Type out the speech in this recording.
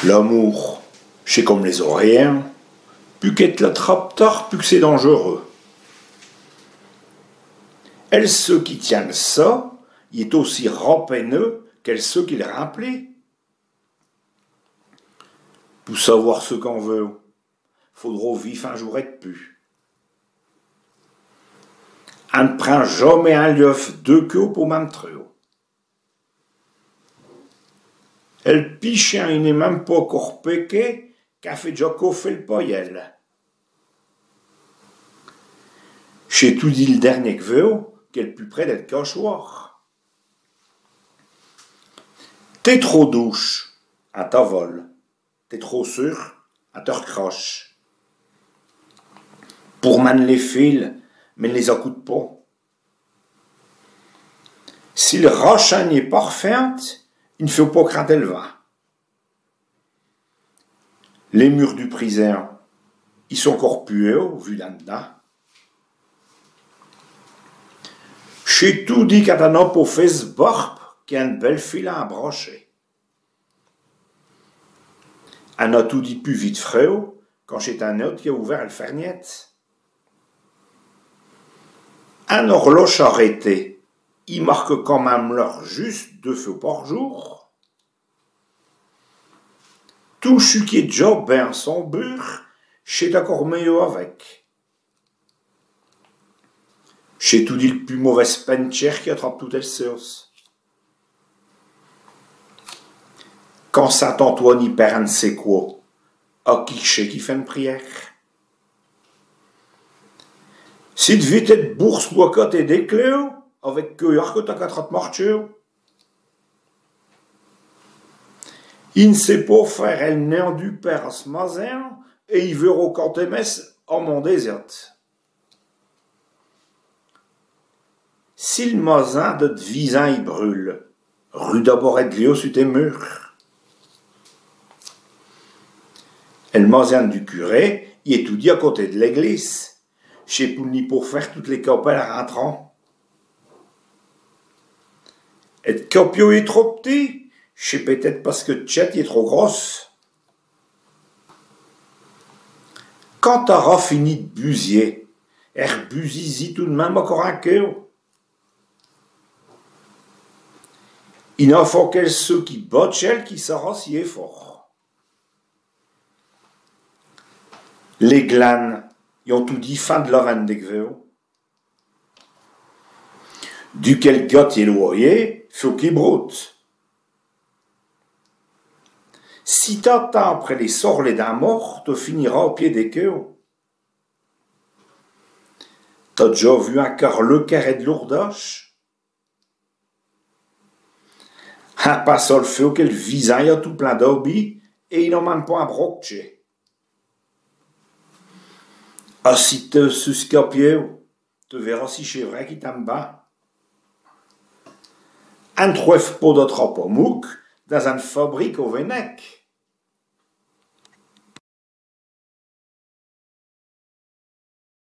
L'amour, c'est comme les oreillers, plus qu'être l'attrape tard, plus que c'est dangereux. Elle ceux qui tiennent ça, il est aussi rampeineux qu'elle ceux qui le rappellent. Pour savoir ce qu'on veut, faudra vivre un jour et de plus. On ne prend jamais un lief deux queues pour même trio. Elle piche il n'est même pas encore péqué qu'a fait déjà coffrer le poyel. J'ai tout dit le dernier que veut, qu'elle est plus près d'être cachoir. T'es trop douche, à ta vol. T'es trop sûr, à te recroche. Pour man les fils, mais ne les accoute pas. Si le rachat est parfaite, il ne faut pas craindre le vent. Les murs du prison, ils sont encore plus hauts, vu là-dedans. J'ai tout dit qu'à un homme pour faire ce barbe, qui a une belle file à brancher. On a tout dit plus vite frais, quand j'ai un autre qui a ouvert le ferniette. Un horloge arrêté, il marque quand même l'heure juste 2 fois par jour. Tout ce qui est déjà bien son beurre, c'est encore mieux avec. J'ai tout dit le plus mauvais spencher qui attrape toutes les sauces. Quand Saint-Antoine y perd un de ses quoi, à qui c'est qui fait une prière? Si tu vite être bourse boiscotte et des clés, avec que t'as qu'à te marcher. Il ne sait pas faire elle néant du père à ce matin, et il veut recanter messe en mon désert. Si le mazin de visin y brûle, rue d'abord et de lieu sur tes murs. Et le mazin du curé, il est tout dit à côté de l'église. Chez Pouni pour faire toutes les copains rentrant. Et le copio est trop petit, c'est peut-être parce que Tchète est trop grosse. Quand t'auras fini de busier, busizi tout de même encore un cœur. Il n'en faut qu'elle ceux qui botchent elle qui saura si est fort. Les glanes, ils ont tout dit fin de la veine des gvéos. Duquel gâte est loyer, faut qu'il broute. Si t'attends après les sorlets d'un mort, tu finiras au pied des queues. T'as déjà vu un carle carré de lourdache? Un passeur fait qu'elle visage a tout plein d'hobbies et il n'a même pas un brochet. Ah, si te suscapier, tu verras si c'est vrai qu'il t'aime bas. Un trouve pas d'autre mouk dans une fabrique au Vénec.